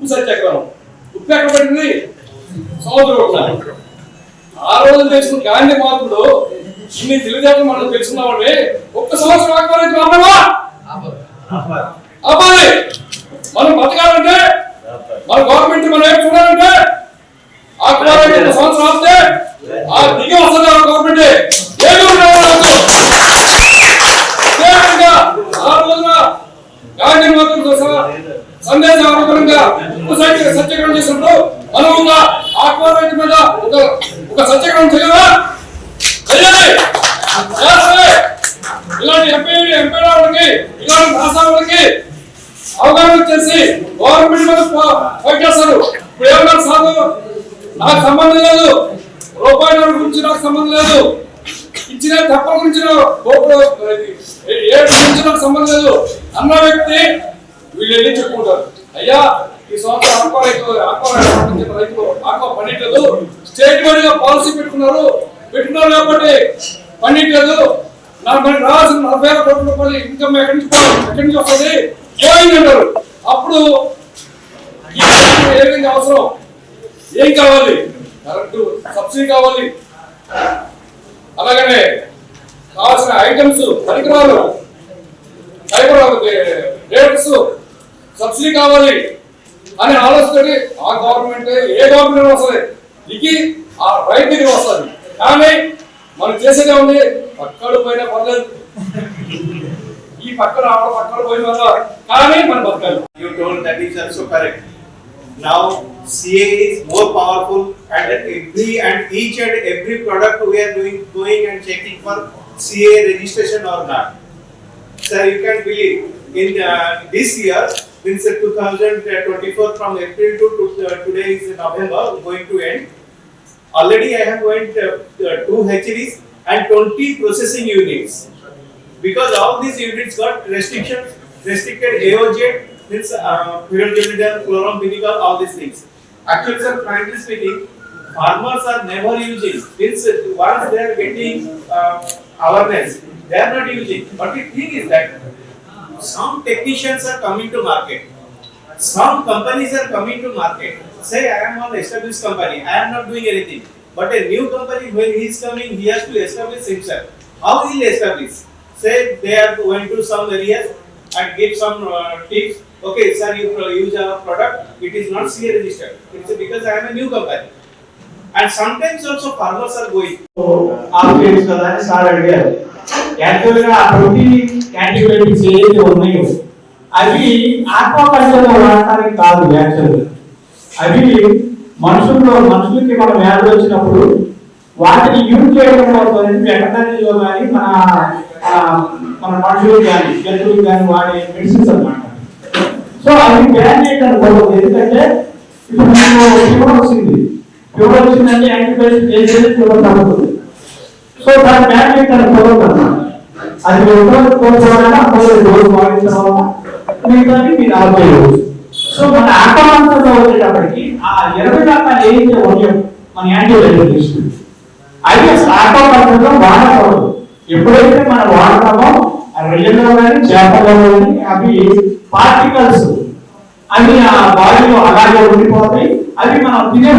ఉప్పు సత్యాగ్రహం. ఉప్పు ఎక్కడ పడింది? సముద్రం. ఆ రోజు తెలుసుకున్న గాంధీ మహాత్ముడు ఇన్ని తెలివితేటలు మనం తెలుసుకున్నామంటే ఒక్క సంవత్సరం ఆత్మహత్య అన్నవా ఆపాలి. మనం బతకాలంటే మన గవర్నమెంట్ మనం ఏం చూడాలంటే ఆత్మహత్య సంవత్సరం ఆపితే ఆ దిగి వస్తుంది గవర్నమెంట్. ఆ రోజున గాంధీ మహాత్ముడు సందేశపరంగా ఉప్పు సత్యాగ్రహం చేసినప్పుడు మనం ఆత్మహత్య మీద ఒక సత్యాగ్రహం చేయవా? ఇలాంటి ఎంపీ ఇలాంటి రాష్ట్రాలకి అవగాహన చేసి గవర్నమెంట్ మీద ఫైట్ చేస్తారు. ఇప్పుడు ఏమన్నా సాగు నాకు సంబంధం లేదు, రూపాయల గురించి నాకు సంబంధం లేదు, ఇచ్చిన తప్ప గురించి ఏడు గురించి నాకు సంబంధం లేదు అన్న వ్యక్తి వీళ్ళు వెళ్ళి చెప్పుకుంటారు. అయ్యా ఈ సంవత్సరం ఆక్వా పండిట్లేదు, స్టేట్ వైడ్ గా పాలసీ పెట్టుకున్నారు కాబట్టి పండిట్లేదు, నాకు రావాల్సిన 40,000 కోట్ల రూపాయలు ఇన్కమ్ ఎక్కడి నుంచి వస్తుంది పోయింది అంటారు. అప్పుడు ఏ విధంగా అవసరం, ఏం కావాలి? కరెక్ట్ సబ్సిడీ కావాలి, అలాగనే కావాల్సిన ఐటమ్స్ పరికరాలు రేట్స్ సబ్సిడీ కావాలి అనే ఆలోచనతోటి ఆ గవర్నమెంట్ ఏ గవర్నమెంట్ వస్తుంది దిగి ఆ రైతు దగ్గర వస్తుంది. కానీ మనం చేసేదే ఉంది పక్కడు పోయినా పర్లేదు, ఈ పక్కన పక్కన పోయిన వల్ల కానీ మనం బతకాలి. You told that is also correct. Now CA is more powerful and each and every product we are going and checking for CA registration or not. Sir, you can believe in this year, since 2024 from April to today is November going to end. Already I have went 2 hatcheries and 20 processing units. Because all these units got restricted AOJ, means pyridoxine, chloramphenicol, all these things. Actually, sir, frankly speaking, farmers are never using. Means once they are getting awareness, they are not using. But the thing is that some technicians are coming to market, some companies are coming to market. Say I am an established company, I am not doing anything. But a new company, when he is coming, he has to establish himself. How he will establish? Say they are going to some areas and give some tips. Okay, sir, you use our product. It is not CA registered. It's because I am a new company. And sometimes also farmers are going. आपके इसका सारा idea actual గా 20 antibiotics ఏదైతే ఉన్నాయో అవి aquaculture లో వాడటానికి కాదు. యాక్చువల్ అవి మనుషులకి మనం వ్యాధులు వచ్చినప్పుడు వాటిని యూజ్ చేయడం కోసం వెటర్నరీలో కానీ మన మనుషులు కానీ జంతువులు కానీ వాడే మెడిసిన్స్ అన్నమాట. సో అవి బ్యాన్ చేయడం కోసం, ఎందుకంటే ఇప్పుడు ఫీవర్ వచ్చిందంటే యాంటీబయాటిక్స్ చేసేది ఫీవర్ తగ్గుతుంది. సో దాన్ని బ్యాన్ చేయడం కుదరదు. అది డోస్ వాడిన తర్వాత మిగతాది మీరు ఆఫ్ చేయవచ్చు. సో మన ఆక్వాకల్చర్లో వచ్చేటప్పటికి ఆ 20 రకాలు ఏదైతే ఉన్నాయో మన యాంటీబయాటిక్స్ అవి అసలు ఆక్వాకల్చర్లో వాడకూడదు. ఎప్పుడైతే మనం వాడతామో రొయ్యల్లో కానీ చేపల్లో కానీ అవి పార్టికల్స్ అవి ఆ బాడీలో అలాగే ఉండిపోతాయి. అవి మనం తినే